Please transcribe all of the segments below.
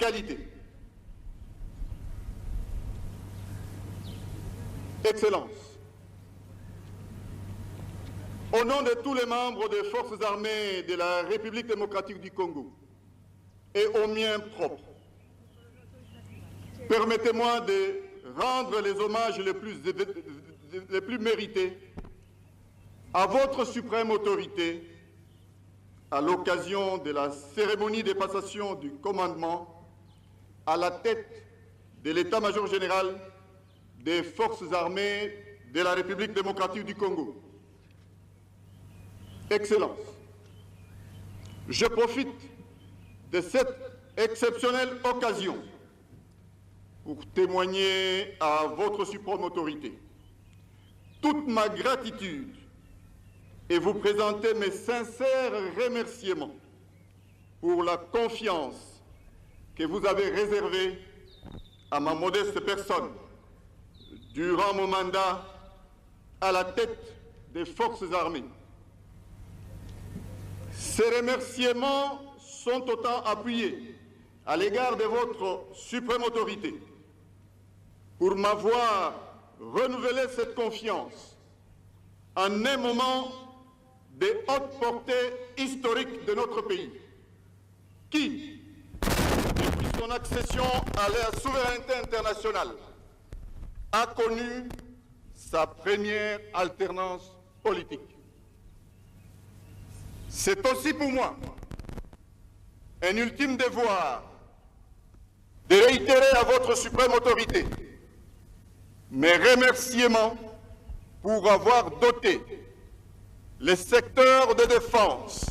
qualité. Excellences, au nom de tous les membres des forces armées de la République démocratique du Congo et aux miens propres, permettez-moi de rendre les hommages les plus mérités à votre suprême autorité à l'occasion de la cérémonie de passation du commandement à la tête de l'état-major général des forces armées de la République démocratique du Congo. Excellences, je profite de cette exceptionnelle occasion pour témoigner à votre suprême autorité toute ma gratitude et vous présenter mes sincères remerciements pour la confiance que vous avez réservée à ma modeste personne durant mon mandat à la tête des forces armées. Ces remerciements sont autant appuyés à l'égard de votre suprême autorité pour m'avoir renouvelé cette confiance en un moment de haute portée historique de notre pays, qui, depuis son accession à la souveraineté internationale, a connu sa première alternance politique. C'est aussi pour moi un ultime devoir de réitérer à votre suprême autorité mes remerciements pour avoir doté les secteurs de défense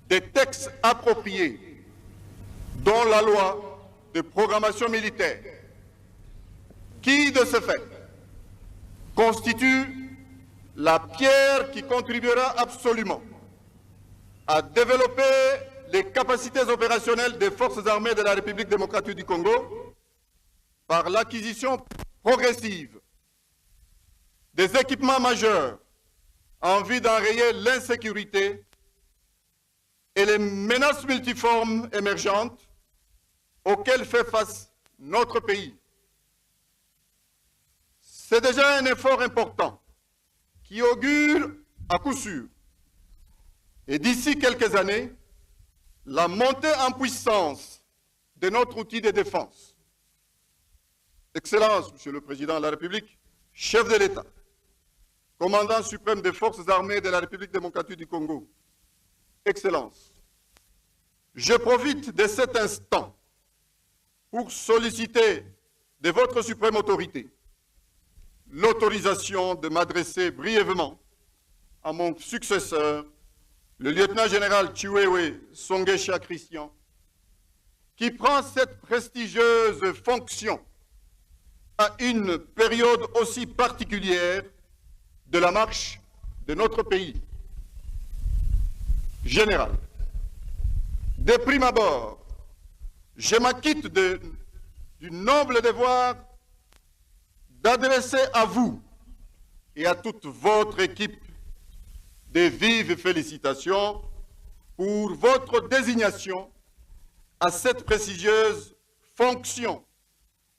des textes appropriés, dont la loi de programmation militaire, qui, de ce fait, constitue la pierre qui contribuera absolument à développer les capacités opérationnelles des forces armées de la République démocratique du Congo par l'acquisition progressive des équipements majeurs en vue d'enrayer l'insécurité et les menaces multiformes émergentes auxquelles fait face notre pays. C'est déjà un effort important qui augure à coup sûr, et d'ici quelques années, la montée en puissance de notre outil de défense. Excellence, Monsieur le Président de la République, chef de l'État, commandant suprême des forces armées de la République démocratique du Congo, Excellence, je profite de cet instant pour solliciter de votre suprême autorité l'autorisation de m'adresser brièvement à mon successeur, le lieutenant-général Chiwewe Songesha Christian, qui prend cette prestigieuse fonction à une période aussi particulière de la marche de notre pays. Général, de prime abord, je m'acquitte du noble devoir d'adresser à vous et à toute votre équipe des vives félicitations pour votre désignation à cette prestigieuse fonction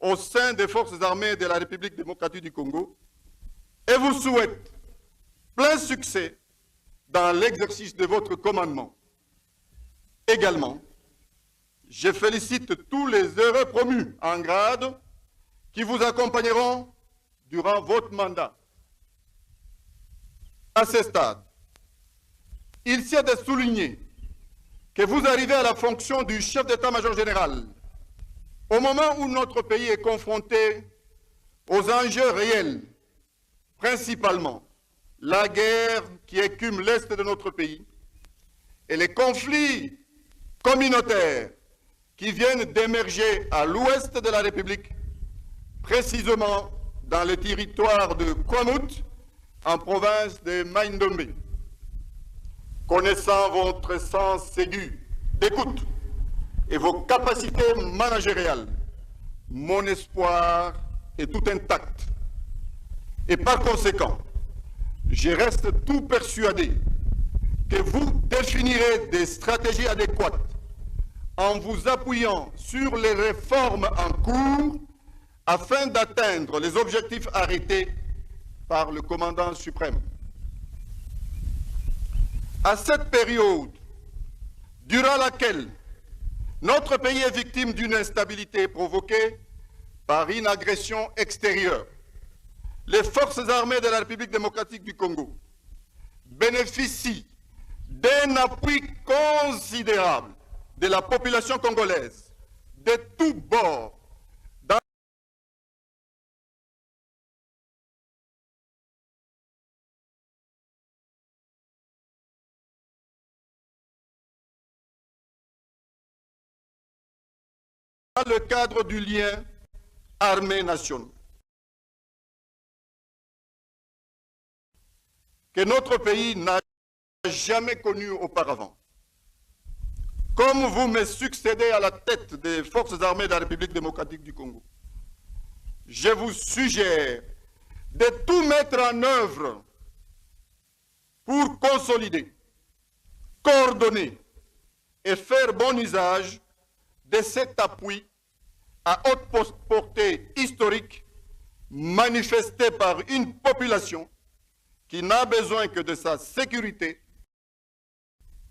au sein des forces armées de la République démocratique du Congo et vous souhaite plein succès dans l'exercice de votre commandement. Également, je félicite tous les heureux promus en grade qui vous accompagneront durant votre mandat. À ce stade, il s'y a de souligner que vous arrivez à la fonction du chef d'état-major général au moment où notre pays est confronté aux enjeux réels, principalement la guerre qui écume l'Est de notre pays et les conflits communautaires qui viennent d'émerger à l'ouest de la République, précisément dans le territoire de Kwamut, en province de Mai-Ndombe. Connaissant votre sens aigu d'écoute et vos capacités managériales, mon espoir est tout intact. Et par conséquent, je reste tout persuadé que vous définirez des stratégies adéquates en vous appuyant sur les réformes en cours afin d'atteindre les objectifs arrêtés par le commandant suprême. À cette période, durant laquelle notre pays est victime d'une instabilité provoquée par une agression extérieure, les forces armées de la République démocratique du Congo bénéficient d'un appui considérable de la population congolaise, de tous bords, dans le cadre du lien armée-nation que notre pays n'a jamais connu auparavant. Comme vous me succédez à la tête des forces armées de la République démocratique du Congo, je vous suggère de tout mettre en œuvre pour consolider, coordonner et faire bon usage de cet appui à haute portée historique manifesté par une population qui n'a besoin que de sa sécurité,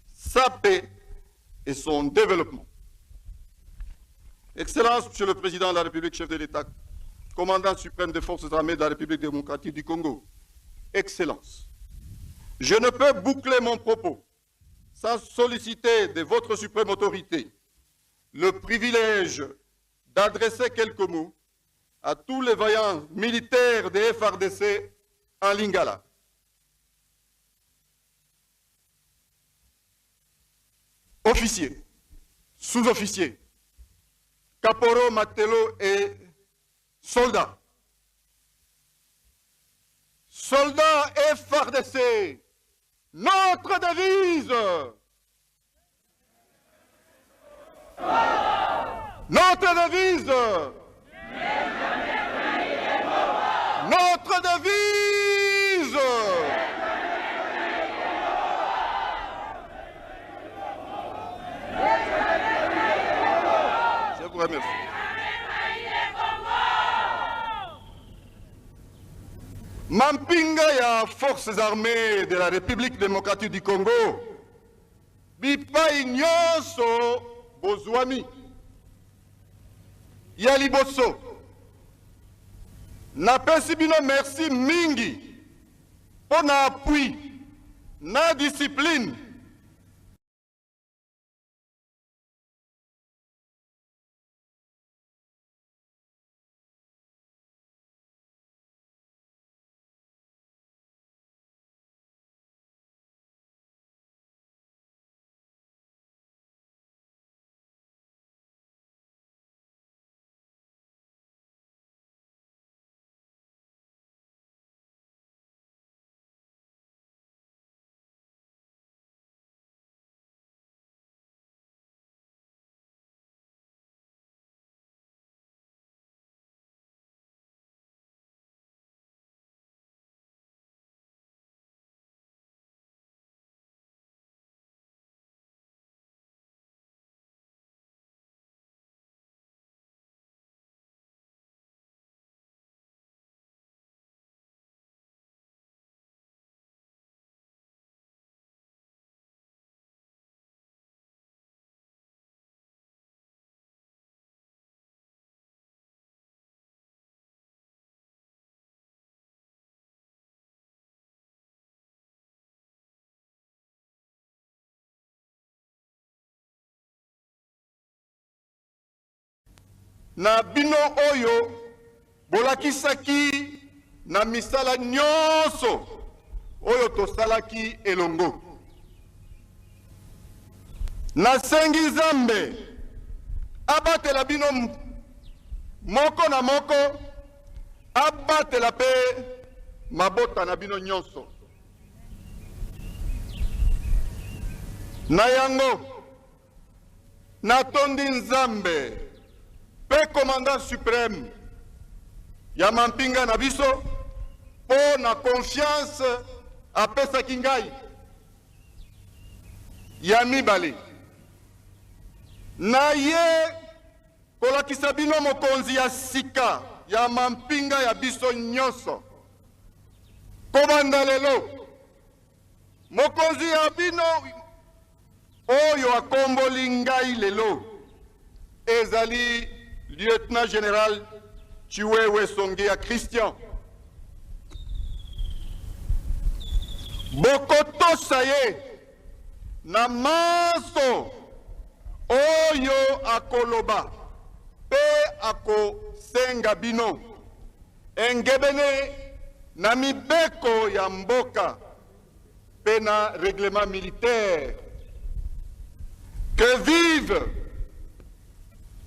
sa paix et son développement. Excellence, Monsieur le Président de la République, chef de l'État, commandant suprême des forces armées de la République démocratique du Congo, Excellence, je ne peux boucler mon propos sans solliciter de votre suprême autorité le privilège d'adresser quelques mots à tous les vaillants militaires des FARDC en Lingala. Officiers, sous-officiers, caporaux, matelots et soldats. Soldats FARDC, notre devise. Notre devise. Notre devise. Je vous remercie. Mampinga ya forces armées de la République démocratique du Congo bipai nyonso bozwami ya liboso napesi bino merci mingi mpo na appui na discipline na bino oyo bolakisaki na misala nyonso oyo tosalaki elongo. Nasengi Nzambe abatela bino moko na moko, abatela pe mabota na bino nyonso. Na yango natondi Nzambe pe commandant suprême ya mampinga na biso po na confiance apesaki ngai ya mibale na ye kolakisa bino mokonzi ya sika ya mampinga ya biso nyonso. Kobanda lelo mokonzi ya bino oyo akomboli ngai lelo ezali lieutenant général Chiwewe Songea Christian. Bokotosa ye na maso oyo akoloba pe akosenga bino engebene na mibeko ya mboka pe na règlement militaire. Que vivent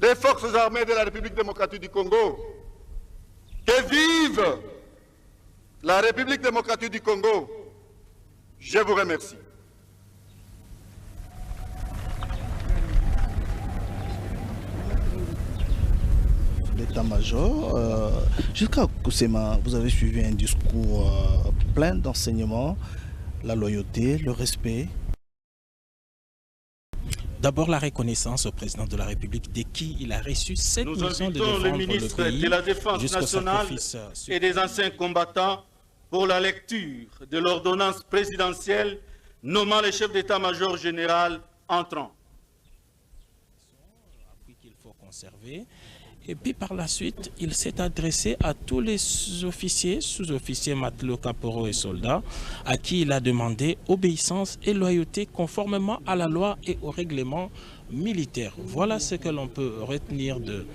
les forces armées de la République démocratique du Congo. Que vive la République démocratique du Congo. Je vous remercie. L'état-major, jusqu'à Koussema, vous avez suivi un discours plein d'enseignements, la loyauté, le respect. D'abord, la reconnaissance au président de la République de qui il a reçu cette mission de défendre le ministre pays de la Défense nationale et des anciens combattants pour la lecture de l'ordonnance présidentielle nommant le chef d'état-major général entrant. Qu'il faut conserver. Et puis par la suite, il s'est adressé à tous les officiers, sous-officiers, matelots, caporaux et soldats, à qui il a demandé obéissance et loyauté conformément à la loi et au règlement militaire. Voilà ce que l'on peut retenir de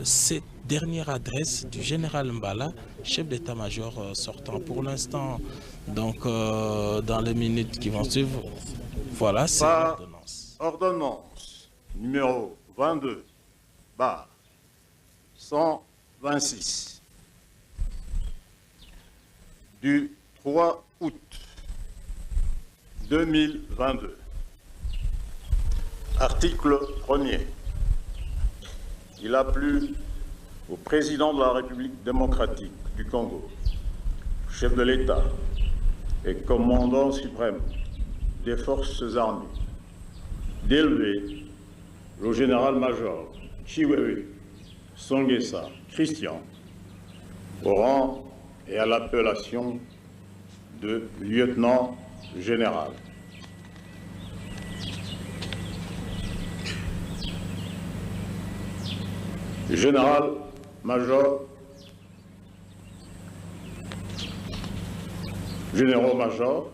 cette dernière adresse du général Mbala, chef d'état-major sortant. Pour l'instant, donc dans les minutes qui vont suivre, voilà, c'est l'ordonnance. Ordonnance numéro 22, barre 126 du 3 août 2022. Article 1er. Il a plu au président de la République démocratique du Congo, chef de l'État et commandant suprême des forces armées, d'élever le général-major Chiwewe Songesa Christian au rang et à l'appellation de lieutenant général. Général-major, généraux-major,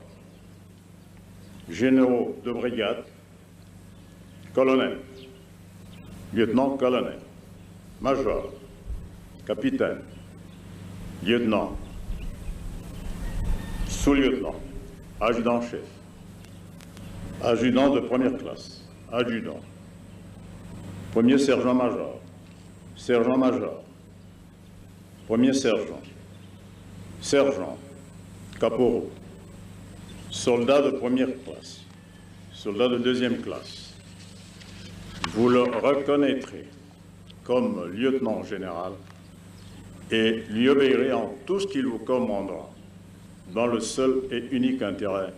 généraux de brigade, colonel, lieutenant-colonel, major, capitaine, lieutenant, sous-lieutenant, adjudant-chef, adjudant de première classe, adjudant, premier sergent-major, sergent-major, premier sergent, sergent, caporaux, soldat de première classe, soldat de deuxième classe. Vous le reconnaîtrez comme lieutenant général et lui obéirez en tout ce qu'il vous commandera dans le seul et unique intérêt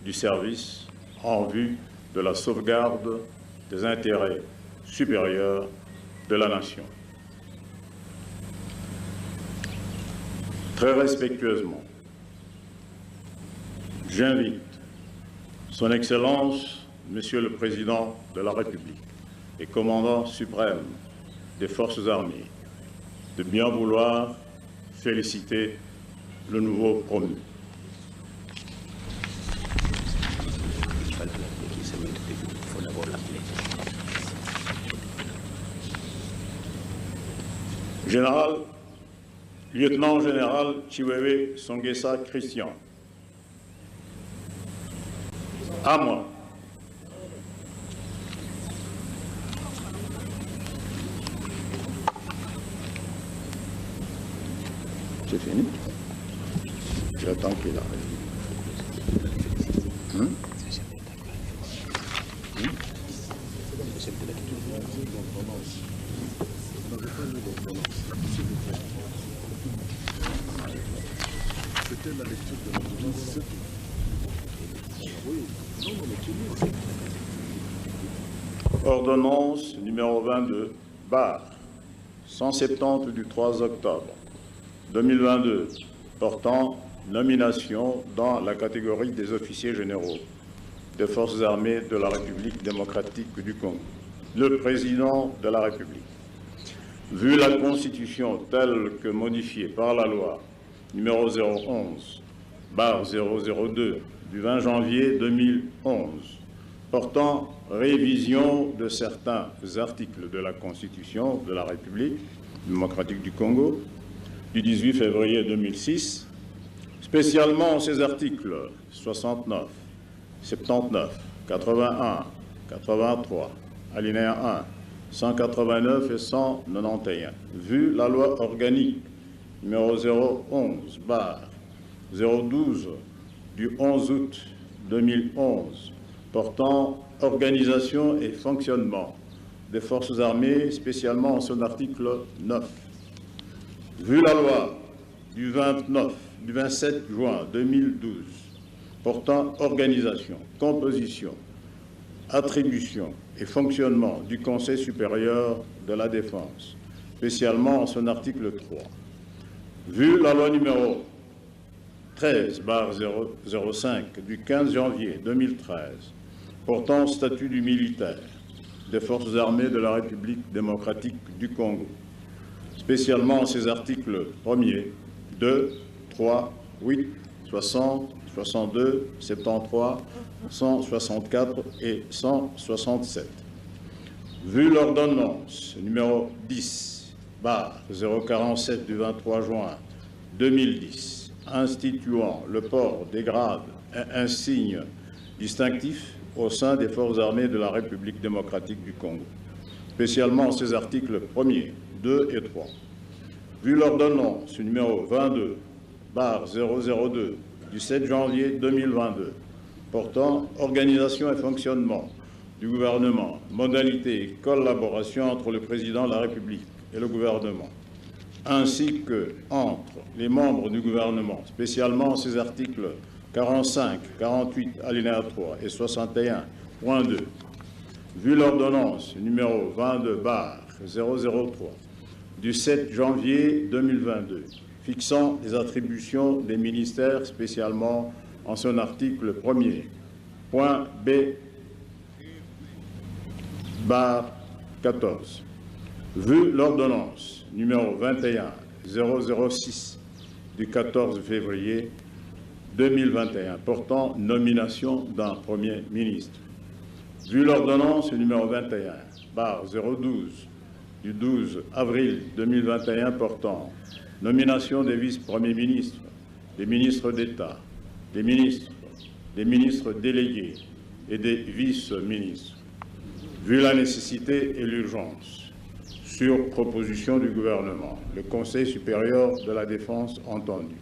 du service en vue de la sauvegarde des intérêts supérieurs de la nation. Très respectueusement, j'invite Son Excellence, Monsieur le Président de la République et Commandant suprême des Forces armées, de bien vouloir féliciter le nouveau promu. Général, lieutenant général Chiwewe Songesa Christian. À moi. C'est fini. J'attends qu'il arrive. C'était la lecture de l'ordonnance. Oui, non, mais tu Ordonnance numéro 22, bar 170 du 3 octobre 2022, portant nomination dans la catégorie des officiers généraux des forces armées de la République démocratique du Congo. Le président de la République, vu la Constitution telle que modifiée par la loi numéro 011/002 du 20 janvier 2011, portant révision de certains articles de la Constitution de la République démocratique du Congo du 18 février 2006, spécialement ces articles 69, 79, 81, 83, alinéa 1, 189 et 191, vu la loi organique numéro 011/012 du 11 août 2011, portant organisation et fonctionnement des forces armées, spécialement en son article 9. Vu la loi du 27 juin 2012, portant organisation, composition, attribution et fonctionnement du Conseil supérieur de la défense, spécialement en son article 3. Vu la loi numéro 13/005 du 15 janvier 2013, portant statut du militaire des forces armées de la République démocratique du Congo, spécialement ses articles 1er, 2, 3, 8, 60, 62, 73, 164 et 167. Vu l'ordonnance numéro 10/047 du 23 juin 2010, instituant le port des grades et insignes distinctifs au sein des forces armées de la République démocratique du Congo, spécialement ses articles 1er, 2 et 3. Vu l'ordonnance numéro 22/002 du 7 janvier 2022, portant organisation et fonctionnement du gouvernement, modalités et collaboration entre le président de la République et le gouvernement, ainsi que entre les membres du gouvernement, spécialement ces articles 45, 48, alinéa 3 et 61.2. Vu l'ordonnance numéro 22/003 du 7 janvier 2022, fixant les attributions des ministères, spécialement en son article 1er, point B/14. Vu l'ordonnance numéro 21/006 du 14 février 2021, portant nomination d'un Premier ministre. Vu l'ordonnance numéro 21/012 du 12 avril 2021, portant nomination des vice-premiers ministres, des ministres d'État, des ministres délégués et des vice-ministres. Vu la nécessité et l'urgence, sur proposition du gouvernement, le Conseil supérieur de la défense entendu.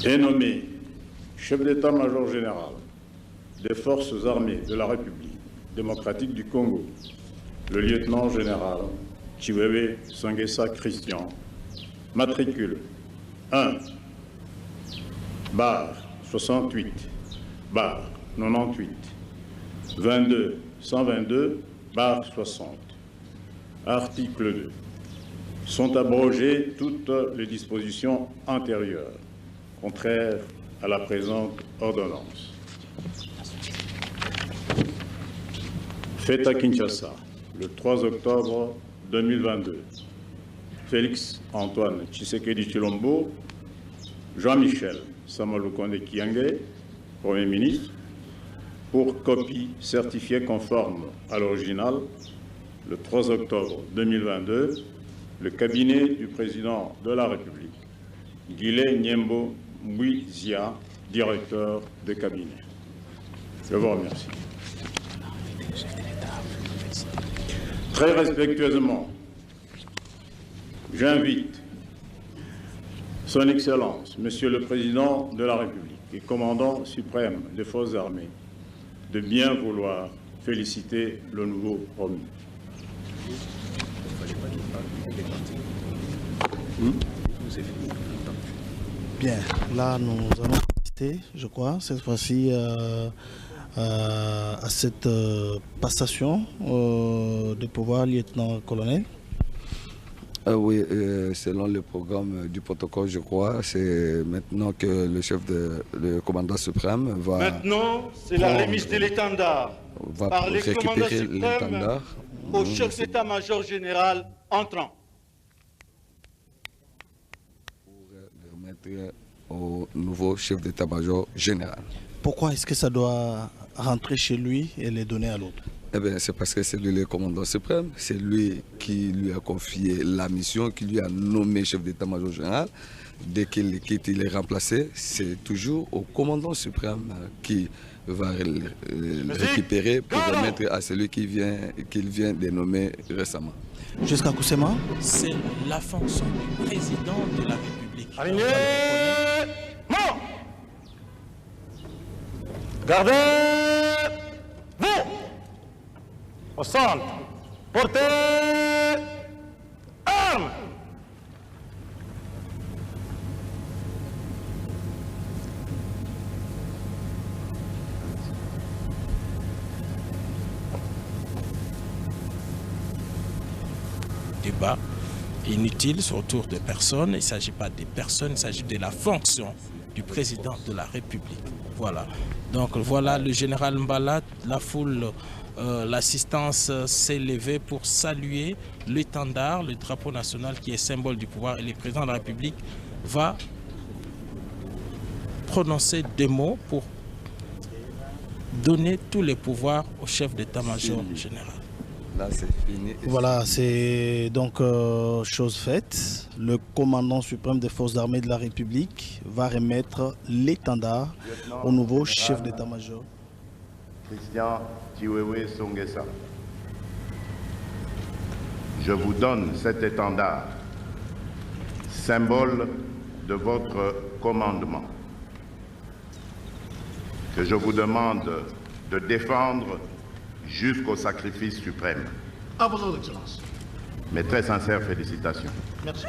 Est nommé chef d'état-major général des forces armées de la République démocratique du Congo, le lieutenant-général Chiwewe Sangesa Christian, matricule 1/68/98 22-122/60. Article 2. Sont abrogées toutes les dispositions antérieures, contraires à la présente ordonnance. Fait à Kinshasa, le 3 octobre 2022, Félix Antoine Tshisekedi Tshilombo, Jean-Michel Samalukonde Kyenge, Premier ministre, pour copie certifiée conforme à l'original, le 3 octobre 2022, le cabinet du président de la République, Guilé Nyembo Mbouizia, directeur de cabinet. Je vous remercie. Très respectueusement, j'invite Son Excellence, Monsieur le Président de la République, et commandant suprême des forces armées, de bien vouloir féliciter le nouveau promu. Bien, là nous allons assister, je crois, cette fois-ci à cette passation de pouvoir, lieutenant-colonel. Oui, selon le programme du protocole, je crois, c'est maintenant que le commandant suprême va... Maintenant, c'est la remise de l'étendard par le commandant suprême au chef d'état-major général entrant. Pour le remettre au nouveau chef d'état-major général. Pourquoi est-ce que ça doit rentrer chez lui et les donner à l'autre? Eh bien, c'est parce que c'est lui le commandant suprême, c'est lui qui lui a confié la mission, qui lui a nommé chef d'état-major général. Dès qu'il quitte, il est remplacé. C'est toujours au commandant suprême qui va le récupérer pour remettre à celui qu'il vient de nommer récemment. Jusqu'à Koussema, c'est la fonction du président de la République. Aligné, mort. Gardez, vous, au centre, portez, armes. Débat inutile autour de personnes. Il ne s'agit pas des personnes, il s'agit de la fonction du président de la République. Voilà. Donc voilà le général Mbala, la foule, l'assistance s'est levée pour saluer l'étendard, le drapeau national qui est symbole du pouvoir, et le président de la République va prononcer des mots pour donner tous les pouvoirs au chef d'état-major général. Là, c'est fini. voilà, c'est donc chose faite. Le commandant suprême des forces armées de la République va remettre l'étendard au nouveau chef d'état-major. Christian Chiwewe Songesa. Je vous donne cet étendard, symbole de votre commandement, que je vous demande de défendre jusqu'au sacrifice suprême. À vos ordres, Excellences. Mes très sincères félicitations. Merci.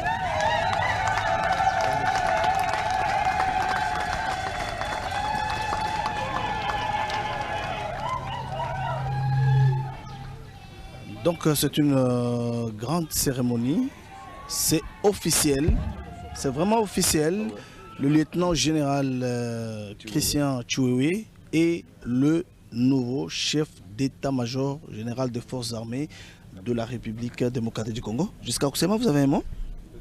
Donc c'est une grande cérémonie, c'est officiel, c'est vraiment officiel. Le lieutenant général Christian Chiwewe est le nouveau chef d'état-major général des forces armées de la République démocratique du Congo. Jusqu'à Koussema, vous avez un mot?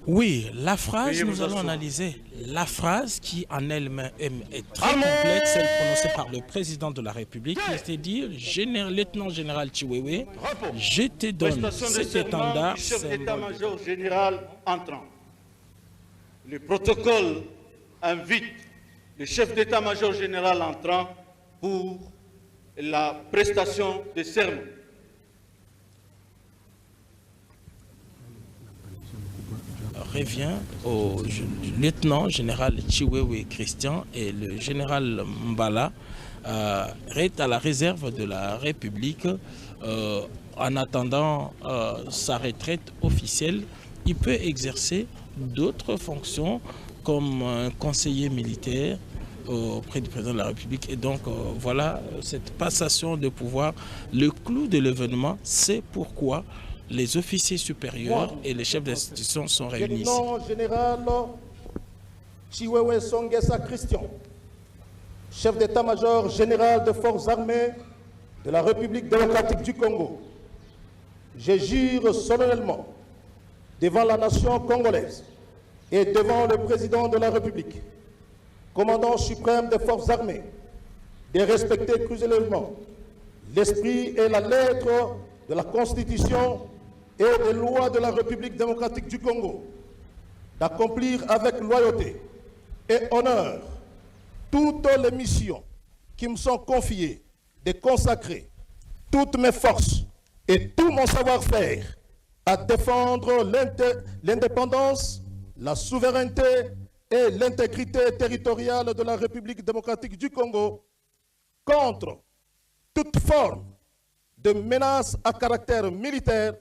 Oui, la phrase, nous allons analyser la phrase qui en elle-même est très complète, celle prononcée par le président de la République, c'est-à-dire lieutenant général Chiwewe, je te donne cet étendard. Chef d'état-major général entrant. Le protocole invite le chef d'état-major général entrant pour la prestation de serment. Revient au lieutenant général Chiwewe Christian et le général Mbala est à la réserve de la République en attendant sa retraite officielle. Il peut exercer d'autres fonctions comme un conseiller militaire auprès du président de la République. Et donc voilà cette passation de pouvoir. Le clou de l'événement, c'est pourquoi les officiers supérieurs et les chefs d'institution sont réunis ici. Général Chiwewe Songesa Christian, chef d'état-major général des forces armées de la République démocratique du Congo. Je jure solennellement devant la nation congolaise et devant le président de la République, commandant suprême des forces armées, de respecter cruellement l'esprit et la lettre de la Constitution et des lois de la République démocratique du Congo, d'accomplir avec loyauté et honneur toutes les missions qui me sont confiées, de consacrer toutes mes forces et tout mon savoir-faire à défendre l'indépendance, la souveraineté et l'intégrité territoriale de la République démocratique du Congo, contre toute forme de menace à caractère militaire,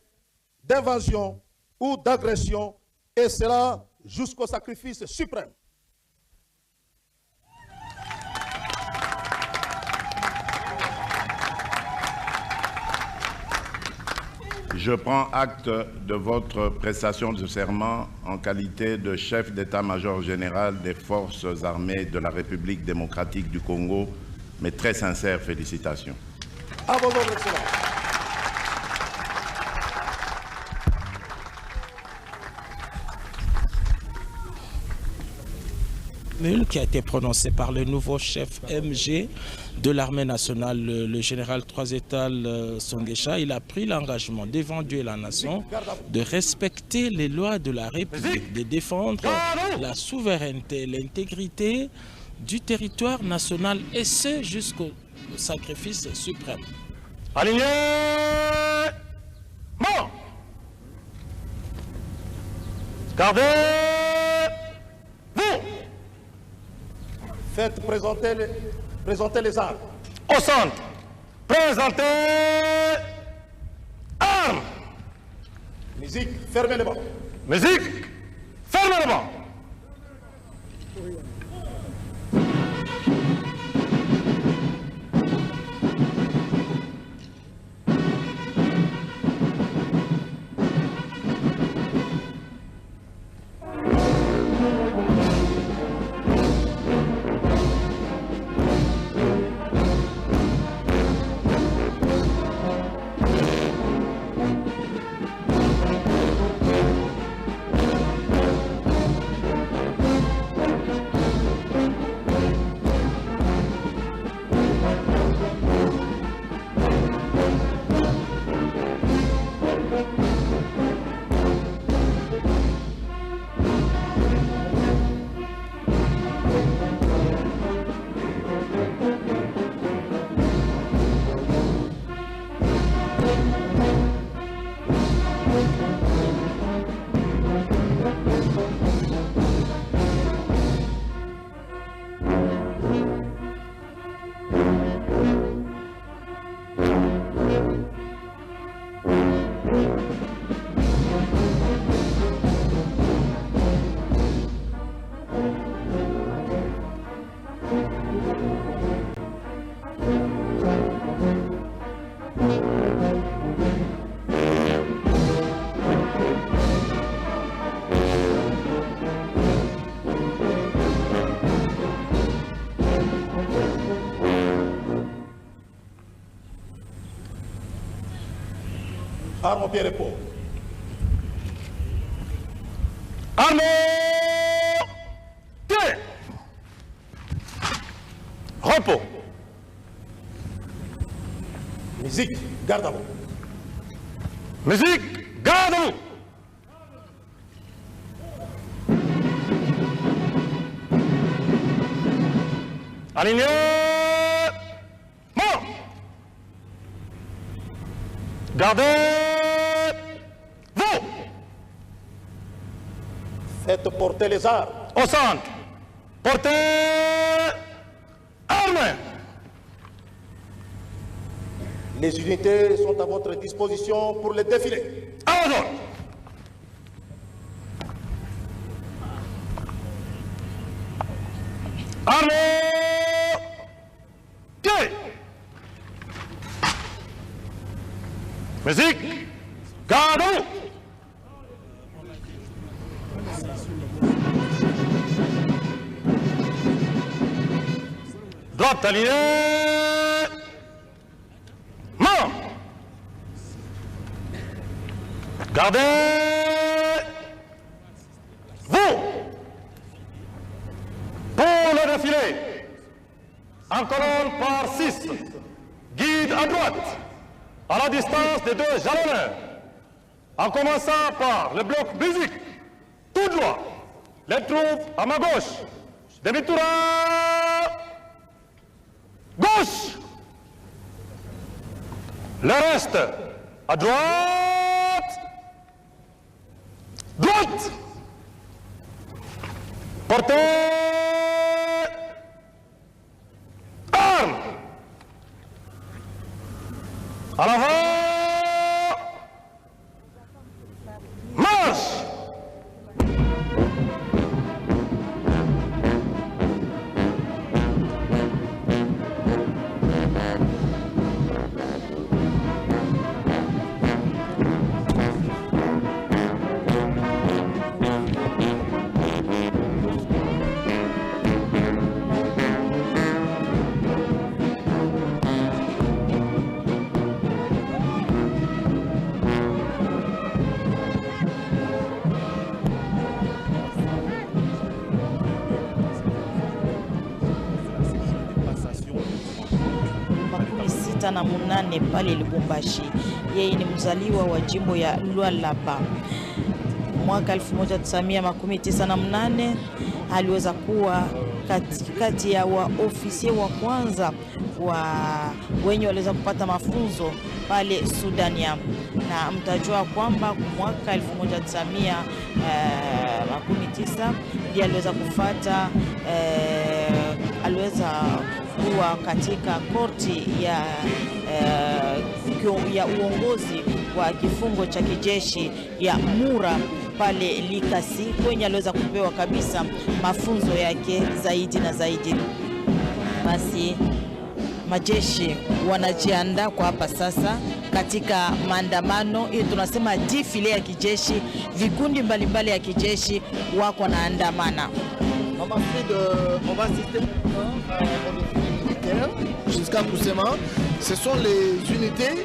d'invasion ou d'agression, et cela jusqu'au sacrifice suprême. Je prends acte de votre prestation de serment en qualité de chef d'état-major général des forces armées de la République démocratique du Congo. Mes très sincères félicitations. À vos ordres, Excellences. Qui a été prononcé par le nouveau chef MG de l'armée nationale, le général 3 étoiles Songesha. Il a pris l'engagement devant Dieu et la nation de respecter les lois de la République, de défendre la souveraineté, l'intégrité du territoire national, et ce jusqu'au sacrifice suprême. Aligné! Mort! Gardez! Vous! Faites présenter les armes. Au centre, présentez armes. Musique, fermez les bancs. Musique, fermez les bancs. Armes au pied repos. Armes! Tirez! Repos. Musique, garde à vous. Musique, garde à vous. Aligné! Mort! Gardez! Vous! Faites porter les armes. Au centre! Portez! Armes! Les unités sont à votre disposition pour le défilé. À vos ordres! Armes! Pied! Musique! Garde-vous! Droite alignée! Mort! Gardez! Vous! Pour le défilé, en colonne par 6, guide à droite, à la distance des 2 jalonneurs, en commençant par le bloc musique, tout droit, les troupes à ma gauche, demi-tour à gauche, le reste à droite, droite, Portez armes. À l'avant. Marche. Na munane pale Lubumbashi. Yeye ni mzaliwa wa jimbo ya Lualaba. Mwaka 1998 aliweza kuwa kati ya waofisie wa kwanza wenye waliweza kupata mafunzo pale Sudania, na mtajua kwamba mwaka 1919 ndiye aliweza kufata aliweza kuwa katika korti ya uongozi wa kifungo cha kijeshi ya Mura pale Likasi, kwenye aliweza kupewa kabisa mafunzo yake zaidi na zaidi. Basi majeshi wanajiandaa kwa hapa sasa katika maandamano hiyo, tunasema defile ya kijeshi. Vikundi mbalimbali ya kijeshi wako naandamana. On va assister au défilé militaire jusqu'à Kousséma. Ce sont les unités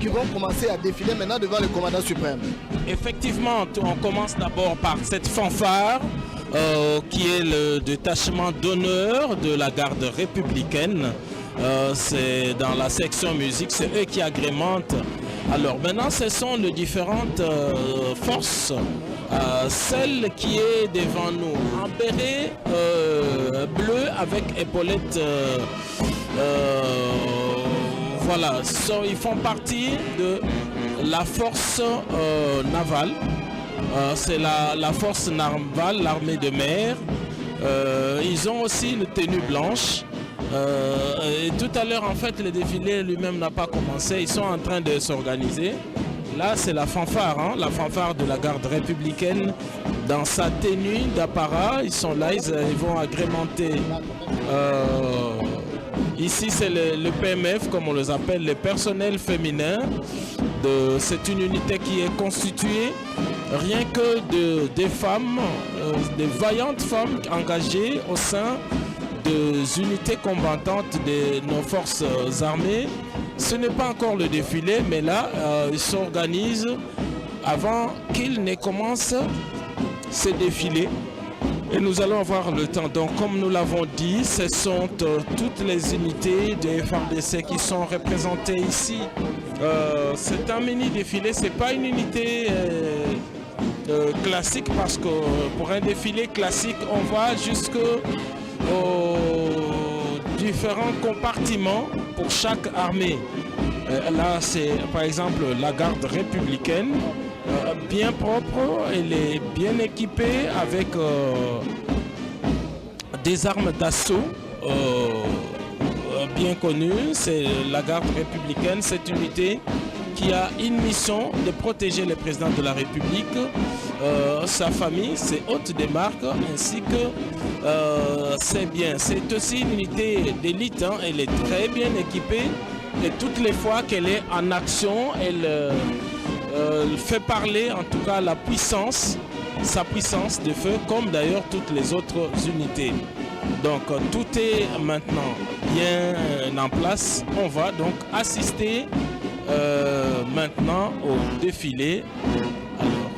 qui vont commencer à défiler maintenant devant le commandant suprême. Effectivement, on commence d'abord par cette fanfare qui est le détachement d'honneur de la garde républicaine. C'est dans la section musique, c'est eux qui agrémentent. Alors maintenant, ce sont les différentes forces. Celle qui est devant nous, en béret bleu avec épaulettes, voilà, ils font partie de la force navale. C'est la force navale, l'armée de mer. Ils ont aussi une tenue blanche. Et tout à l'heure, en fait, le défilé lui-même n'a pas commencé. Ils sont en train de s'organiser. Là, c'est la fanfare, la fanfare de la garde républicaine dans sa tenue d'apparat. Ils sont là, ils vont agrémenter. Ici, c'est le PMF, comme on les appelle, le personnel féminin. C'est une unité qui est constituée rien que des femmes, des vaillantes femmes engagées au sein des unités combattantes de nos forces armées. Ce n'est pas encore le défilé, mais là, ils s'organisent avant qu'il ne commence ce défilé. Et nous allons avoir le temps. Donc, comme nous l'avons dit, ce sont toutes les unités de FARDC qui sont représentées ici. C'est un mini-défilé, ce n'est pas une unité classique, parce que pour un défilé classique, on va jusqu'aux différents compartiments pour chaque armée. Là, c'est par exemple la garde républicaine, bien propre, elle est bien équipée avec des armes d'assaut bien connues. C'est la garde républicaine, cette unité qui a une mission de protéger le président de la République, sa famille, ses hôtes de marque, ainsi que ses biens. C'est aussi une unité d'élite, elle est très bien équipée et toutes les fois qu'elle est en action, elle fait parler en tout cas la puissance, sa puissance de feu, comme d'ailleurs toutes les autres unités. Donc tout est maintenant bien en place. On va donc assister maintenant au défilé. Alors,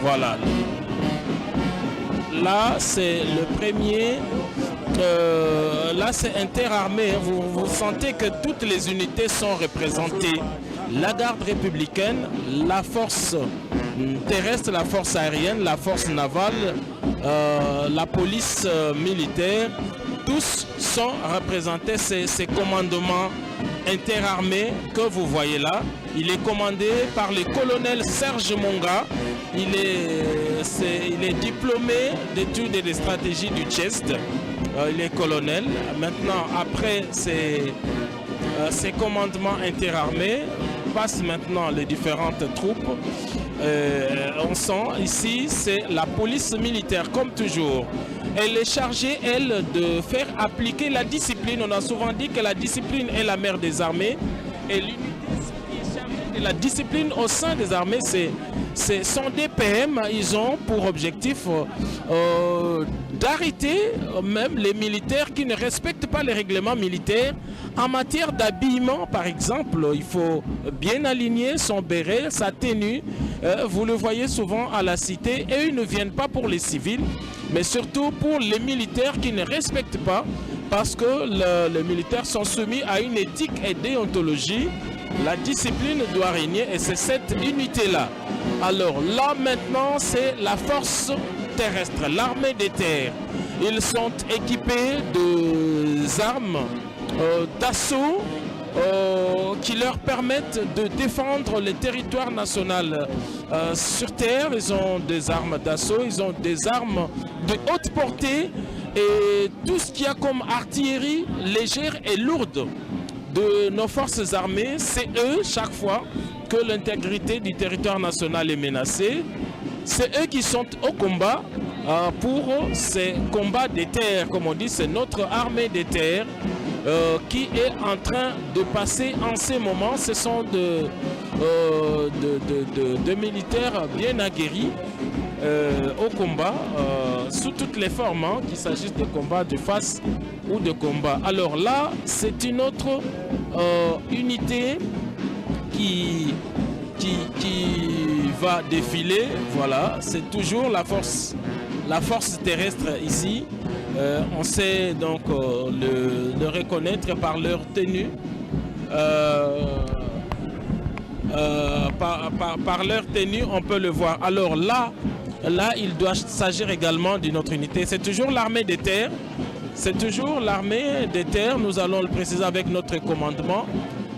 voilà. Là, c'est le premier. Là, c'est interarmé. Vous sentez que toutes les unités sont représentées. La garde républicaine, la force terrestre, la force aérienne, la force navale, la police militaire, tous sont représentés. Ces commandements interarmés que vous voyez là, il est commandé par le colonel Serge Monga, il est diplômé d'études et de stratégie du Tchest. Il est colonel. Maintenant, après ses commandements interarmés, passe maintenant les différentes troupes. On sent ici, c'est la police militaire, comme toujours. Elle est chargée, elle, de faire appliquer la discipline. On a souvent dit que la discipline est la mère des armées. Et l'unité qui est chargée de la discipline au sein des armées, c'est son DPM. Ils ont pour objectif d'arrêter même les militaires qui ne respectent pas les règlements militaires. En matière d'habillement, par exemple, il faut bien aligner son béret, sa tenue. Vous le voyez souvent à la cité, et ils ne viennent pas pour les civils, mais surtout pour les militaires qui ne respectent pas, parce que les militaires sont soumis à une éthique et déontologie. La discipline doit régner, et c'est cette unité-là. Alors là, maintenant, c'est la force terrestre, l'armée des terres. Ils sont équipés d'armes d'assaut qui leur permettent de défendre le territoire national sur terre. Ils ont des armes d'assaut, ils ont des armes de haute portée et tout ce qu'il y a comme artillerie légère et lourde de nos forces armées, c'est eux, chaque fois que l'intégrité du territoire national est menacée, c'est eux qui sont au combat pour ces combats des terres. Comme on dit, c'est notre armée des terres qui est en train de passer en ces moments. Ce sont de militaires bien aguerris au combat, sous toutes les formes, hein, qu'il s'agisse de combats de face ou de combat. Alors là, c'est une autre unité qui va défiler. Voilà, c'est toujours la force terrestre ici. On sait donc le reconnaître par leur tenue. Par leur tenue, on peut le voir. Alors là, il doit s'agir également d'une autre unité. C'est toujours l'armée des terres. C'est toujours l'armée des terres. Nous allons le préciser avec notre commandement.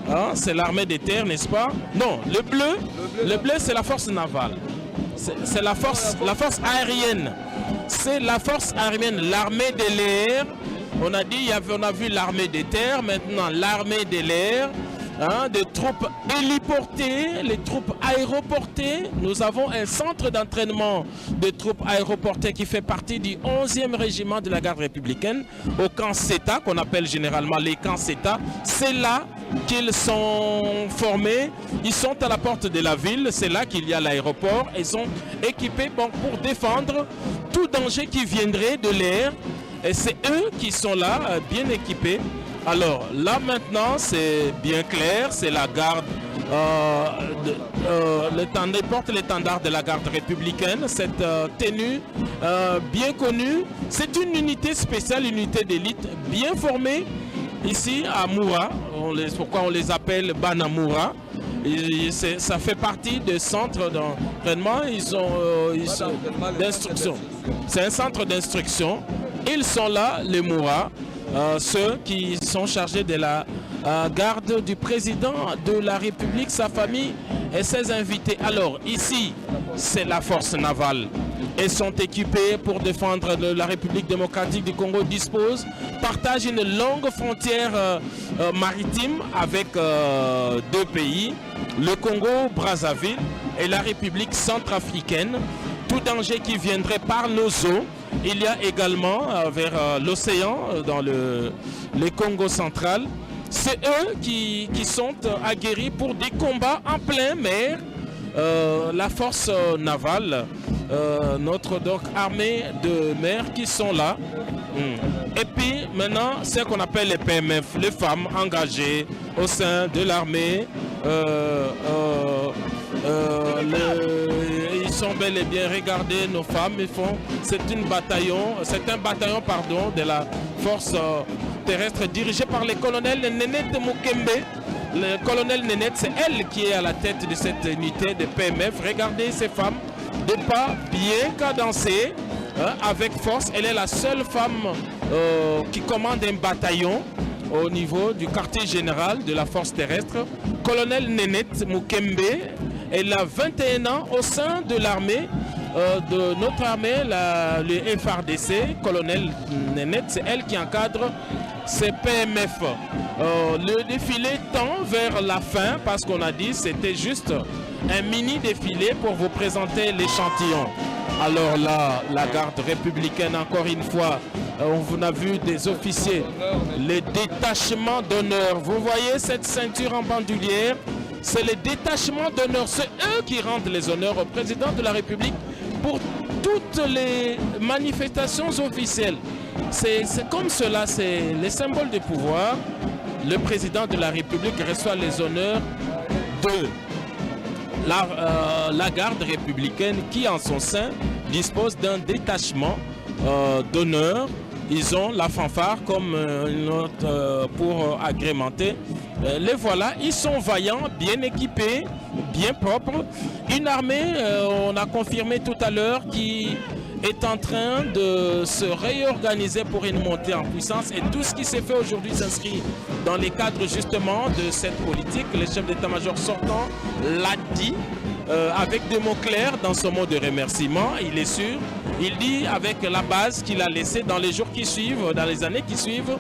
Hein, c'est l'armée des terres, n'est-ce pas? Non, le bleu, c'est la force navale. C'est la force aérienne. C'est la force aérienne, l'armée de l'air. On a dit, on a vu l'armée des terres, maintenant l'armée de l'air. Hein, des troupes héliportées, les troupes aéroportées. Nous avons un centre d'entraînement de troupes aéroportées qui fait partie du 11e régiment de la garde républicaine au camp CETA, qu'on appelle généralement les camps CETA. C'est là qu'ils sont formés. Ils sont à la porte de la ville. C'est là qu'il y a l'aéroport. Ils sont équipés pour défendre tout danger qui viendrait de l'air. Et c'est eux qui sont là, bien équipés. Alors là maintenant c'est bien clair, c'est la garde, porte l'étendard de la garde républicaine, cette tenue bien connue. C'est une unité spéciale, une unité d'élite bien formée ici à Moura. Pourquoi on les appelle Banamura? Ça fait partie des centres d'entraînement, d'instruction. C'est un centre d'instruction. Ils sont là, les Moura. Ceux qui sont chargés de la garde du président de la République, sa famille et ses invités. Alors ici, c'est la force navale. Ils sont équipés pour défendre la République démocratique du Congo, partagent une longue frontière maritime avec deux pays, le Congo-Brazzaville et la République centrafricaine. Tout danger qui viendrait par nos eaux. Il y a également vers l'océan, dans le Congo central, c'est eux qui sont aguerris pour des combats en plein mer. La force navale, notre donc armée de mer qui sont là. Et puis maintenant, c'est ce qu'on appelle les PMF, les femmes engagées au sein de l'armée. Ils sont bel et bien, regardez nos femmes, c'est un bataillon de la force terrestre dirigé par le colonel Nénette Mukembe. Le colonel Nénette, c'est elle qui est à la tête de cette unité de PMF. Regardez ces femmes, des pas bien cadencés, avec force. Elle est la seule femme qui commande un bataillon au niveau du quartier général de la force terrestre. Colonel Nénette Mukembe, Elle a 21 ans au sein de l'armée, de notre armée, le FRDC, colonel Nénette, c'est elle qui encadre ces PMF. Le défilé tend vers la fin parce qu'on a dit c'était juste un mini défilé pour vous présenter l'échantillon. Alors là, la garde républicaine, encore une fois, on a vu des officiers, les détachements d'honneur. Vous voyez cette ceinture en bandoulière, c'est les détachements d'honneur. C'est eux qui rendent les honneurs au président de la République pour toutes les manifestations officielles. C'est comme cela, c'est les symboles de pouvoir. Le président de la République reçoit les honneurs de la garde républicaine qui en son sein dispose d'un détachement d'honneur. Ils ont la fanfare comme une autre pour agrémenter. Les voilà, ils sont vaillants, bien équipés, bien propres. Une armée, on a confirmé tout à l'heure, qui est en train de se réorganiser pour une montée en puissance. Et tout ce qui s'est fait aujourd'hui s'inscrit dans les cadres justement de cette politique. Le chef d'état-major sortant l'a dit avec des mots clairs dans son mot de remerciement. Il est sûr. Il dit avec la base qu'il a laissée dans les jours qui suivent, dans les années qui suivent,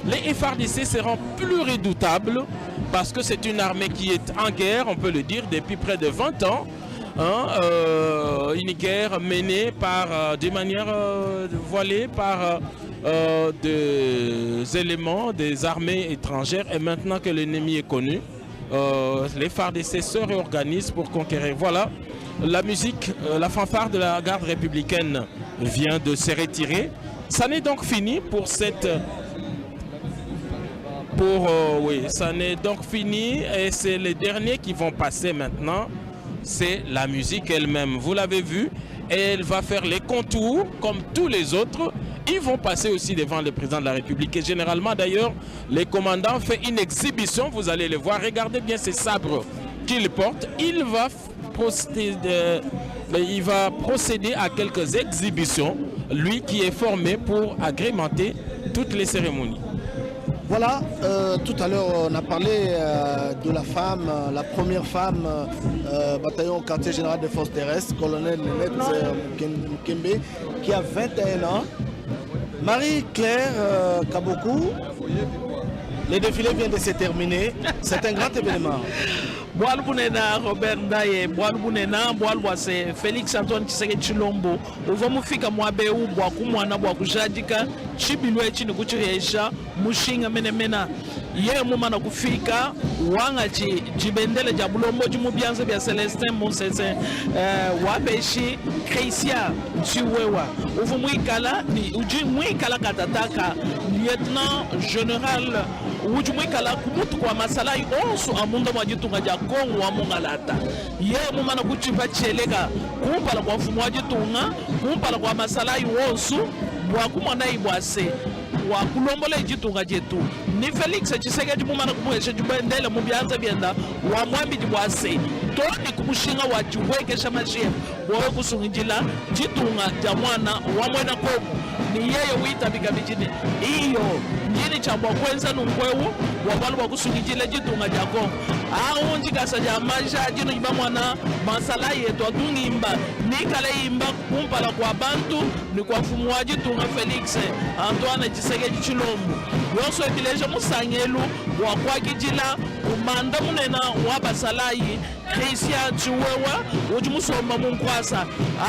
les FARDC seront plus redoutables parce que c'est une armée qui est en guerre, on peut le dire, depuis près de 20 ans. Une guerre menée par, de manière voilée par des éléments des armées étrangères. Et maintenant que l'ennemi est connu, les FARDC se réorganisent pour conquérir. Voilà, la musique, la fanfare de la garde républicaine vient de se retirer. Ça n'est donc fini pour cette... oui, ça n'est donc fini et c'est les derniers qui vont passer maintenant. C'est la musique elle-même. Vous l'avez vu, elle va faire les contours comme tous les autres. Ils vont passer aussi devant le président de la République. Et généralement, d'ailleurs, les commandants font une exhibition. Vous allez le voir. Regardez bien ces sabres qu'il porte. Il va procéder à quelques exhibitions. Lui qui est formé pour agrémenter toutes les cérémonies. Voilà, tout à l'heure on a parlé de la femme, la première femme, bataillon quartier général des forces terrestres, colonel Nénette Mukembe, qui a 21 ans. Marie-Claire Kabokou, le défilé vient de se terminer, c'est un grand événement. Bwalbunena Robert Ndaye, Bwalbunena, Bwalbwase, Félix Antoine Tshisekedi Tshilombo, uvamufika mwabeu bwakumwana bwakujadika, chibilwe chini kuchiresha, mushinga menemena. Ye mumana kufika, wanga jibendele jabulombo jimubyanze bya Celestin Monsese, wabeshi Kreisia Chiwewa. Uvumwikala, ujimwikala katataka, lieutenant général, ujimwikala kumutu kwa masalai onsu amunda mwajitunga ja Kongo wa Mongalata. Ye mumana kuchipa cheleka kumpala kwa fumwaji tunga, kumpala kwa masalai wonsu, bwakumwana ibwase, wakulombole jitunga jetu. Ni Felix Tshisekedi mumana kumweshe jubendele mubyanza byenda, wa mwambi jibwase. Toni kumushinga wa juweke shamashia, bwawe kusungijila jitunga jamwana wa mwena Kongo. Ni yeye wita bigabijine. Iyo, njini chambwa kwenza nungwewu, wabalu wakusungijile jitunga jako. Aunji kasa jamasha jino jiba mwana masala yetu atungimba nikale imba kumpala kwa bantu ni kwa fumuaji tunga Felix Antoine Tshisekedi Tshilombo yoso ebileje musangelu wa kwa kijila kumanda munena wa basalayi Christian Chiwewa ujimusomba munkwasa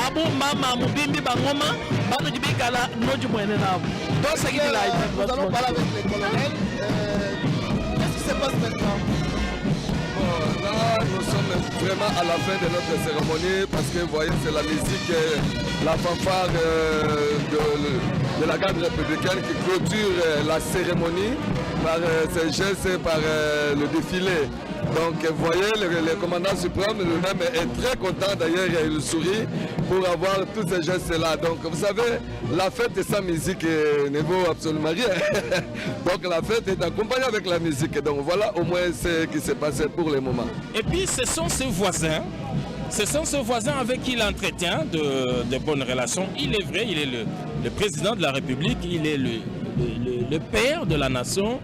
abu mama mubimbi bangoma bano jibikala noji mwene nabo dosa kidila nous allons parler avec les colonels. Qu'est-ce qui se passe maintenant? Là, nous sommes vraiment à la fin de notre cérémonie parce que vous voyez, c'est la musique, la fanfare de la garde républicaine qui clôture la cérémonie par ces gestes, par le défilé. Donc vous voyez, le commandant suprême lui-même est très content, d'ailleurs il sourit pour avoir tous ces gestes-là. Donc vous savez, la fête sans musique ne vaut absolument rien. Donc la fête est accompagnée avec la musique. Donc voilà au moins ce qui s'est passé pour le moment. Et puis ce sont ses voisins. Ce sont ses voisins avec qui il entretient de bonnes relations. Il est vrai, il est le président de la République, il est le père de la nation.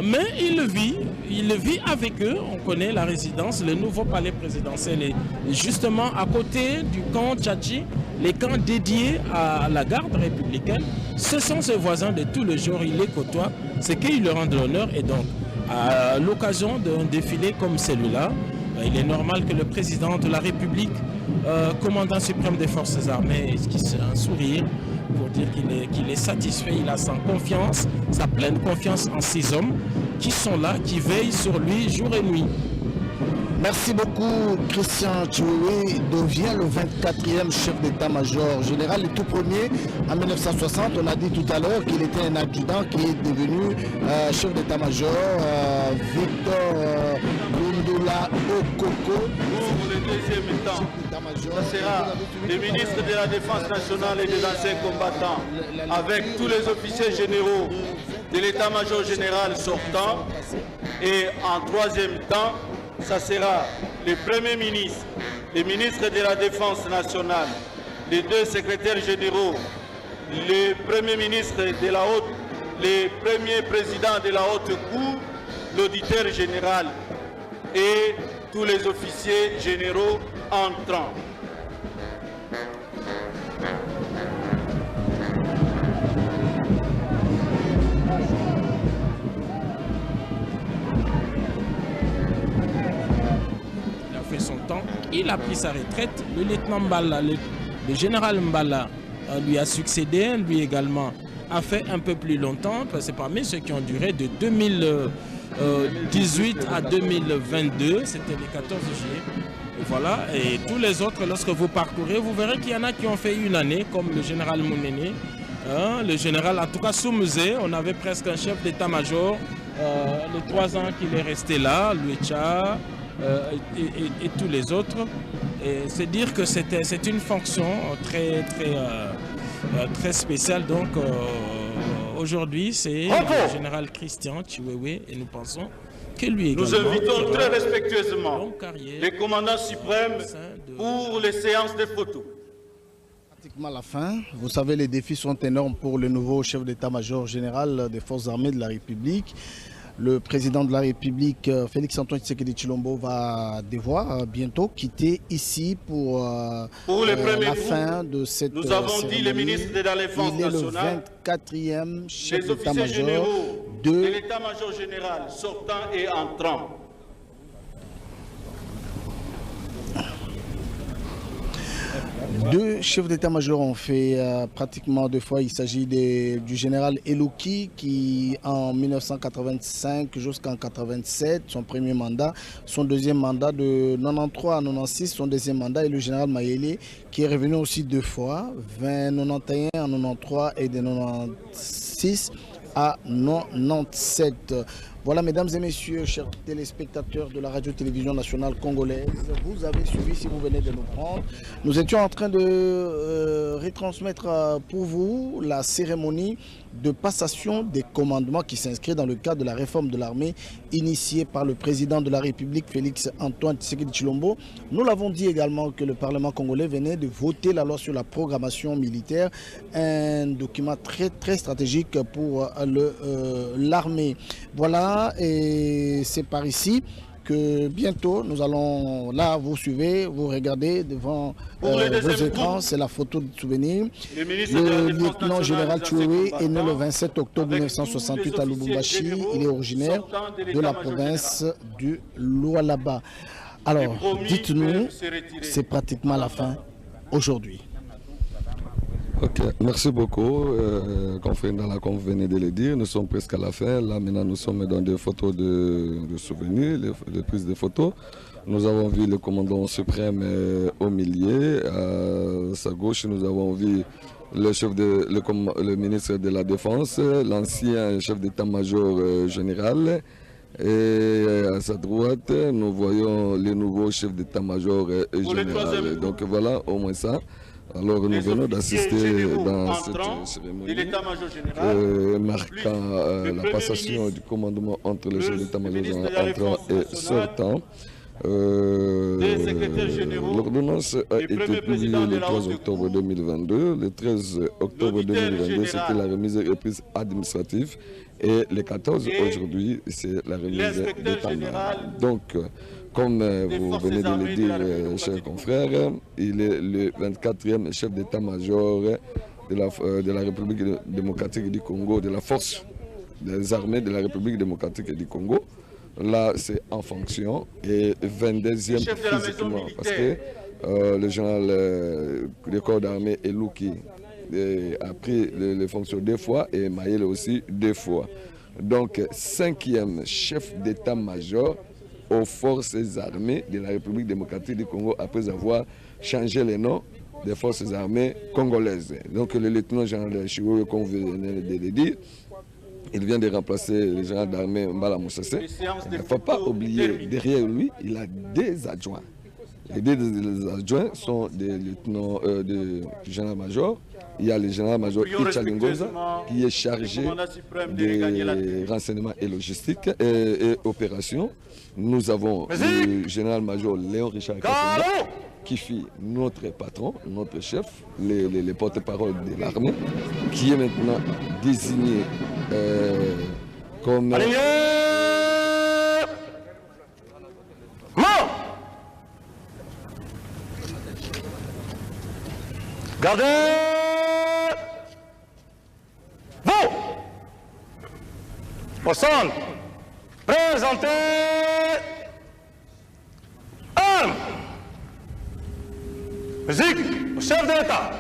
Mais il le vit avec eux. On connaît la résidence, le nouveau palais présidentiel est justement à côté du camp Tchatchi, les camps dédiés à la garde républicaine. Ce sont ses voisins de tous les jours, il les côtoie, c'est qu'ils leur rendent l'honneur. Et donc, à l'occasion d'un défilé comme celui-là, il est normal que le président de la République, commandant suprême des forces armées, esquisse un sourire pour dire qu'il est satisfait, il a sa confiance, sa pleine confiance en ces hommes qui sont là, qui veillent sur lui jour et nuit. Merci beaucoup. Christian Chiwewe devient le 24e chef d'état-major général, le tout premier en 1960. On a dit tout à l'heure qu'il était un adjudant qui est devenu chef d'état-major. Victor Lundula Okoko. Pour le deuxième temps, ça sera le ministre de la Défense nationale et des anciens combattants, avec tous les officiers généraux de l'état-major général sortant. Et en troisième temps, ça sera le Premier ministre, le ministre de la Défense nationale, les deux secrétaires généraux, le Premier ministre de la haute, le premier président de la haute cour, l'auditeur général et tous les officiers généraux entrants. Son temps, il a pris sa retraite. Le lieutenant Mbala, le général Mbala lui a succédé, lui également a fait un peu plus longtemps, c'est parmi ceux qui ont duré de 2018 à 2022, c'était le 14 juillet. Et voilà, et tous les autres, lorsque vous parcourez, vous verrez qu'il y en a qui ont fait une année, comme le général Mounene, le général, en tout cas sous musée, on avait presque un chef d'état-major, les 3 ans qu'il est resté là, Louécha, et tous les autres. Et c'est dire que c'est une fonction très spéciale. Donc aujourd'hui, c'est le général Christian Chiwewe et nous pensons que lui également. Nous invitons très respectueusement les commandants suprêmes pour les séances de photos. Pratiquement la fin. Vous savez, les défis sont énormes pour le nouveau chef d'état-major général des forces armées de la République. Le président de la République, Félix-Antoine Tshisekedi Tshilombo, va devoir bientôt quitter ici pour la fin de cette nous avons dit les ministres de la Défense nationale, le 24e chef les officiers d'état-major généraux de l'état-major général sortant et entrant. Deux chefs d'état-major ont fait pratiquement 2 fois. Il s'agit du général Elouki qui, en 1985 jusqu'en 87, son premier mandat, son deuxième mandat de 93 à 96, son deuxième mandat, et le général Mayele qui est revenu aussi 2 fois, 91 en 93 et de 96 à 97. Voilà, mesdames et messieurs, chers téléspectateurs de la radio-télévision nationale congolaise, vous avez suivi, si vous venez de nous prendre, nous étions en train de retransmettre pour vous la cérémonie de passation des commandements qui s'inscrit dans le cadre de la réforme de l'armée initiée par le président de la République, Félix-Antoine Tshisekedi Tshilombo. Nous l'avons dit également que le Parlement congolais venait de voter la loi sur la programmation militaire, un document très stratégique pour l'armée. Voilà, et c'est par ici que bientôt nous allons, là vous suivez, vous regardez devant vos écrans, c'est la photo de souvenir. Le lieutenant général Chiwewe est né le 27 octobre 1968 à Lubumbashi. Il est originaire de la province du Lualaba. Alors, dites-nous, c'est pratiquement la fin aujourd'hui. Ok, merci beaucoup. Comme vous venez de le dire, nous sommes presque à la fin. Là, maintenant, nous sommes dans des photos de souvenirs, des prises de photos. Nous avons vu le commandant suprême au milieu. À sa gauche, nous avons vu le ministre de la Défense, l'ancien chef d'état-major général. Et à sa droite, nous voyons le nouveau chef d'état-major général. Donc voilà, au moins ça. Alors nous venons d'assister dans cette cérémonie marquant la passation du commandement entre le chef d'état-major entrant et sortant. L'ordonnance a été publiée le 3 octobre 2022. Le 13 octobre 2022, c'était la remise et reprise administrative. Et le 14, aujourd'hui, c'est la remise des tambours. Donc, comme vous venez de le dire, chers confrères, il est le 24e chef d'état-major de la République démocratique du Congo, de la force des armées de la République démocratique du Congo. Là, c'est en fonction et 22e physiquement, parce que le général du corps d'armée Elouki a pris les fonctions 2 fois et Mayele aussi 2 fois. Donc, 5e chef d'état-major aux forces armées de la République démocratique du Congo après avoir changé les noms des forces armées congolaises. Donc, le lieutenant-général Chiwewe, comme vous venez de le dire, il vient de remplacer le général d'armée Mbala Moussessé. Il ne faut pas oublier, derrière lui, il a des adjoints. Les 2 adjoints sont des lieutenants de général-major. Il y a le général-major Ichalingoza qui est chargé des renseignements et logistiques et opérations. Nous avons le général-major Léon Richard Kassonga qui fut notre patron, notre chef, les porte-parole de l'armée, qui est maintenant désigné comme... Gardez vous au centre. Présentez armes. Musique au chef de l'État.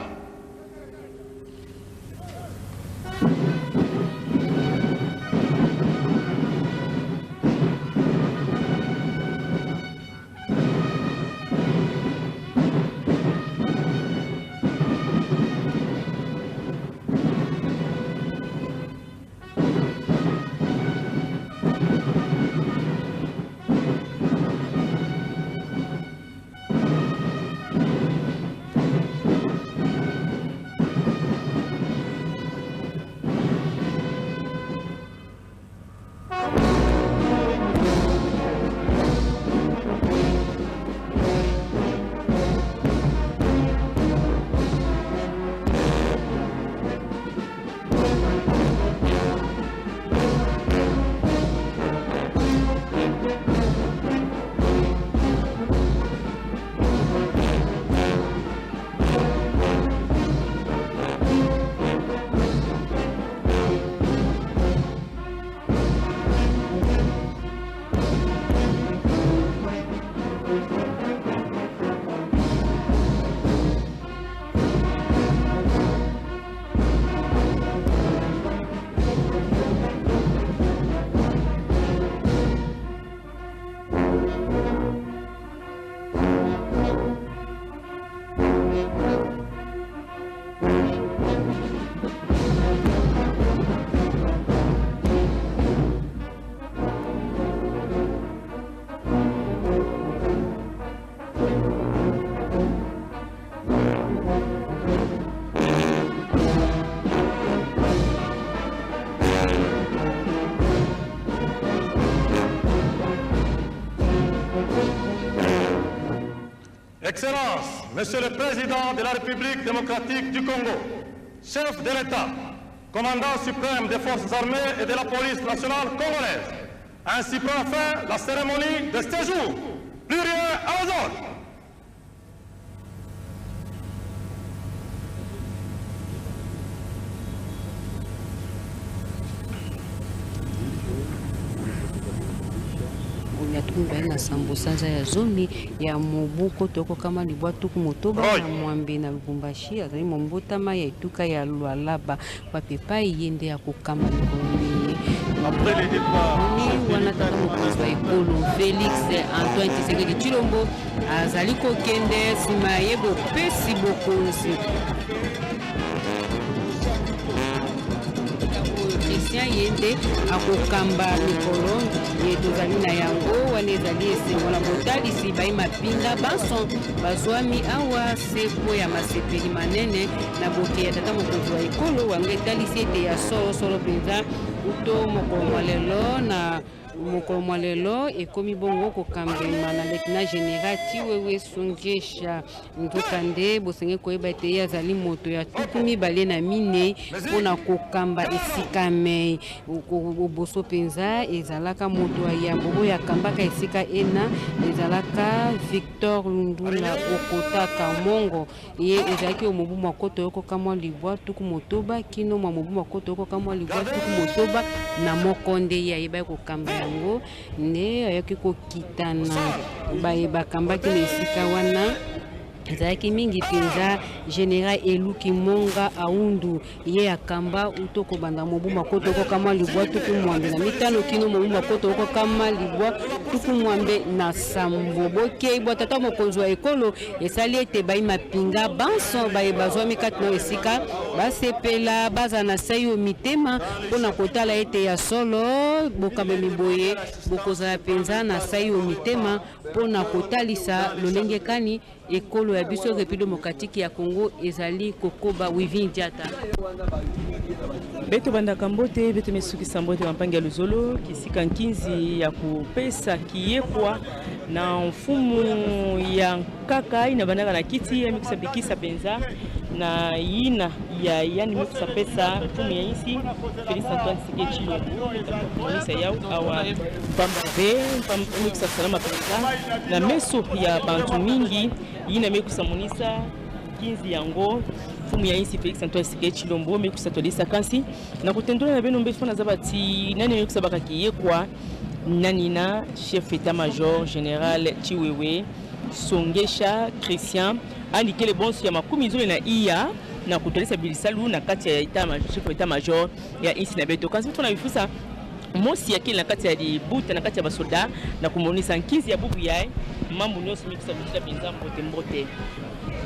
Excellence, Monsieur le Président de la République démocratique du Congo, chef de l'État, commandant suprême des forces armées et de la police nationale congolaise, ainsi prend fin la cérémonie de séjour. Plus rien à aux ordres. na sambusanza ya zoni ya mobuko toko kama libwa tuku motoba na mwambe na lubumbashi azali mombotama ya etuka ya Lualaba kwa pepa yende ya kokamba likoni après les départs wanataka mokonzi wa ekolo Félix Antoine Tshisekedi Tshilombo azali kokende sima ye bopesi bokonzi Christian yende akokamba mikolo tozali na yango wana ezali esengo na botalisi bai mapinga banso bazwami awa seko ya masepeli manene na boke ya tata mokonzi wa ekolo wango etalisi ete ya solosolo mpenza uto mokolo mwa lelo na mokolo mwa lelo ekomi bongo kokambema na lieutenant général Chiwewe Songesha nzokande bosenge koyeba ete azali moto ya tuku mibale na minei mpona kokamba esika mei oboso mpenza ezalaka moto ya yambo oyo akambaka esika ena ezalaka Victor Lundula Okotaka Mongo ye ezalaki omobu makoto yokokamwa libwa tuku motoba kino mwa mobu makoto yokokamwa libwa tuku motoba na mokonde ya yeba kokamba yango ne ayaki kokitana bakambaki na esika wana ezalaki mingi mpenza général Eluki Monga Aundu ye akamba utoko banda mobu makoto okokama libwa tuku mwambe na mitano kino mobu makoto okokama libwa tuku mwambe na sambo boke bwa tata mokonzi wa ekolo esali ete bai mapinga banso baye bazwami kati na esika basepela baza na sayo mitema mpona kotala ete ya solo bokambe miboye bokozala mpenza na sayo mitema mpona kotalisa lolenge kani ekolo ya biso République démocratique ya Congo ezali kokoba Wivin Diata beto bandaka mbote beto mesukisa mbote mpangi ya luzolo kisika nkinzi ya kupesa kiyekwa na mfumu ya kaka ina bandaka na kiti ya mikusa bikisa penza na yina ya yani mikusa pesa mfumu ya isi Félix Antoine Tshisekedi Tshilombo monisa yao awa pambe mikusa salama penza na meso ya bantu mingi yina mikusa monisa 15 yango fumu ya isi Félix Antoine Tshisekedi Tshilombo mekusa tolisa kansi na kutendola na beno mbefona zabati nani mekusa bakakiye kwa nani na chef état-major général Chiwewe Songesha Christian andike le bonso ya makumi zole na iya na kutolisa bilisalu na kati ya chef état-major ya isi na beto kansi tuna bifusa mosi ya kile na kati ya dibuta na kati ya basoda na kumonisa nkizi ya bubu yae mambo nyonso mekusa bisha penza mbote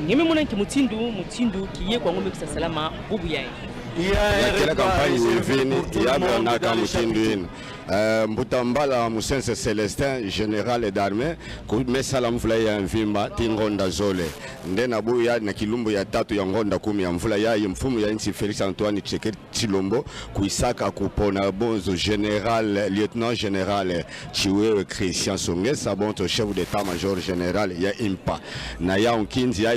ngeme mona mutindu kiye kwa ngombe kusa salama bubu yae kila kampani wivini yabe naka mutindu ina mbutambala musense Celestin général d'armée kumesala mvula ya mvimba tingonda zole ndena buya na kilumbu ya tatu ya ngonda 10 ya mvula ya mfumu ya nchi Félix Antoine Tshisekedi Tshilombo kuisaka kupona bonzo général lieutenant général Chiwewe Christian Songesha bonto chef d'état-major général ya impa na ya unkinzi ya